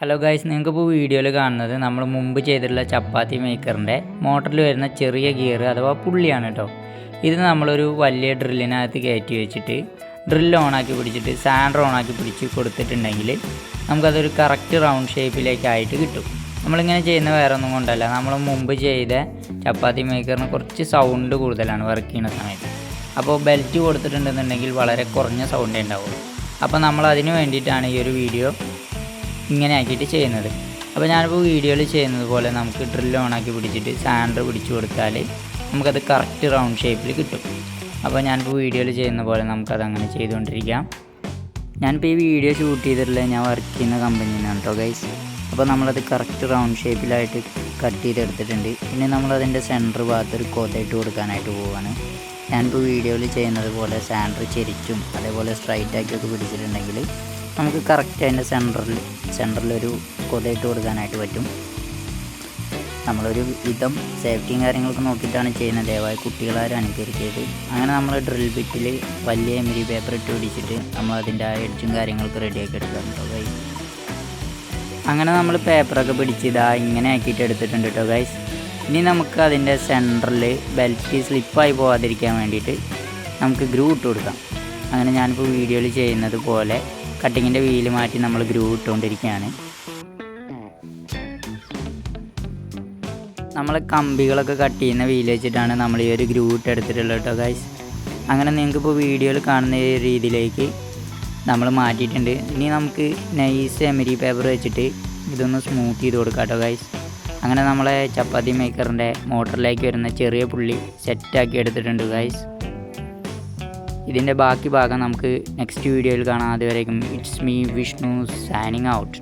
Hello guys, നിങ്ങൾക്കിപ്പോൾ വീഡിയോയിൽ കാണുന്നത് നമ്മൾ മുമ്പ് ചെയ്തിട്ടുള്ള ചപ്പാത്തി മേക്കറിൻ്റെ മോട്ടറിൽ വരുന്ന ചെറിയ ഗിയർ അഥവാ പുള്ളിയാണ് കേട്ടോ. ഇത് നമ്മളൊരു വലിയ ഡ്രില്ലിനകത്ത് കയറ്റി വെച്ചിട്ട് ഡ്രില്ല് ഓണാക്കി പിടിച്ചിട്ട് സാൻഡർ ഓണാക്കി പിടിച്ച് കൊടുത്തിട്ടുണ്ടെങ്കിൽ നമുക്കതൊരു കറക്റ്റ് റൗണ്ട് ഷേപ്പിലേക്കായിട്ട് കിട്ടും. നമ്മളിങ്ങനെ ചെയ്യുന്ന വേറെ ഒന്നും കൊണ്ടല്ല, നമ്മൾ മുമ്പ് ചെയ്ത ചപ്പാത്തി മേക്കറിന് കുറച്ച് സൗണ്ട് കൂടുതലാണ് വർക്ക് ചെയ്യുന്ന സമയത്ത്. അപ്പോൾ ബെൽറ്റ് കൊടുത്തിട്ടുണ്ടെന്നുണ്ടെങ്കിൽ വളരെ കുറഞ്ഞ സൗണ്ടേ ഉണ്ടാവുള്ളൂ. അപ്പോൾ നമ്മൾ അതിന് വേണ്ടിയിട്ടാണ് ഈ ഒരു വീഡിയോ ഇങ്ങനെ ആക്കിയിട്ട് ചെയ്യുന്നത്. അപ്പോൾ ഞാനിപ്പോൾ വീഡിയോയിൽ ചെയ്യുന്നത് പോലെ നമുക്ക് ഡ്രില്ല് ഓണാക്കി പിടിച്ചിട്ട് സാൻഡർ പിടിച്ചു കൊടുത്താൽ നമുക്കത് കറക്റ്റ് റൗണ്ട് ഷേപ്പിൽ കിട്ടും. അപ്പോൾ ഞാനിപ്പോൾ വീഡിയോയിൽ ചെയ്യുന്ന പോലെ നമുക്കതങ്ങനെ ചെയ്തുകൊണ്ടിരിക്കാം. ഞാനിപ്പോൾ ഈ വീഡിയോ ഷൂട്ട് ചെയ്തിട്ടുള്ളത് ഞാൻ വർക്ക് ചെയ്യുന്ന കമ്പനിയിൽ നിന്നാണ് കേട്ടോ ഗൈസ്. അപ്പോൾ നമ്മളത് കറക്റ്റ് റൗണ്ട് ഷേപ്പിലായിട്ട് കട്ട് ചെയ്തെടുത്തിട്ടുണ്ട്. പിന്നെ നമ്മളതിൻ്റെ സെൻറ്റർ ഭാഗത്ത് ഒരു കോതയിട്ട് കൊടുക്കാനായിട്ട് പോവുകയാണ്. ഞാനിപ്പോൾ വീഡിയോയിൽ ചെയ്യുന്നത് പോലെ സാൻഡർ ചെരിച്ചും അതേപോലെ സ്ട്രൈറ്റ് ആക്കിയൊക്കെ പിടിച്ചിട്ടുണ്ടെങ്കിൽ നമുക്ക് കറക്റ്റ് അതിൻ്റെ സെൻറ്ററിലൊരു കൊതയിട്ട് കൊടുക്കാനായിട്ട് പറ്റും. നമ്മളൊരു വിധം സേഫ്റ്റിയും കാര്യങ്ങളൊക്കെ നോക്കിയിട്ടാണ് ചെയ്യുന്നത്. ദയവായി കുട്ടികളാരും അനുകരിക്കരുത്. അങ്ങനെ നമ്മൾ ഡ്രിൽ ബിറ്റിൽ വലിയ എമിരി പേപ്പർ ഇട്ട് പിടിച്ചിട്ട് നമ്മൾ അതിൻ്റെ ആ എഡ്ജും കാര്യങ്ങളൊക്കെ റെഡിയാക്കി എടുക്കാറുണ്ടോ ഗൈസ്. അങ്ങനെ നമ്മൾ പേപ്പറൊക്കെ പിടിച്ച് ഇങ്ങനെ ആക്കിയിട്ട് എടുത്തിട്ടുണ്ട് കേട്ടോ ഗൈസ്. ഇനി നമുക്ക് അതിൻ്റെ സെൻറ്ററിൽ ബെൽറ്റ് സ്ലിപ്പായി പോകാതിരിക്കാൻ വേണ്ടിയിട്ട് നമുക്ക് ഗ്രൂ ഇട്ട് കൊടുക്കാം. അങ്ങനെ ഞാനിപ്പോൾ വീഡിയോയിൽ ചെയ്യുന്നത് പോലെ കട്ടിങ്ങിൻ്റെ വീല് മാറ്റി നമ്മൾ ഗ്രൂ ഇട്ടുകൊണ്ടിരിക്കുകയാണ്. നമ്മൾ കമ്പികളൊക്കെ കട്ട് ചെയ്യുന്ന വീല് വെച്ചിട്ടാണ് നമ്മൾ ഈ ഒരു ഗ്രൂ ഇട്ടെടുത്തിട്ടുള്ളത് കേട്ടോ ഗൈസ്. അങ്ങനെ നിങ്ങൾക്കിപ്പോൾ വീഡിയോയിൽ കാണുന്ന രീതിയിലേക്ക് നമ്മൾ മാറ്റിയിട്ടുണ്ട്. ഇനി നമുക്ക് നൈസ് എമിരി പേപ്പർ വെച്ചിട്ട് ഇതൊന്ന് സ്മൂത്ത് ചെയ്ത് കൊടുക്കാം കേട്ടോ ഗൈസ്. അങ്ങനെ നമ്മളെ ചപ്പാത്തി മേക്കറിൻ്റെ മോട്ടറിലേക്ക് വരുന്ന ചെറിയ പുള്ളി സെറ്റാക്കി എടുത്തിട്ടുണ്ട് ഗൈസ്. ഇതിൻ്റെ ബാക്കി ഭാഗം നമുക്ക് നെക്സ്റ്റ് വീഡിയോയിൽ കാണാം. അതുവരേക്കും it's me Vishnu signing out.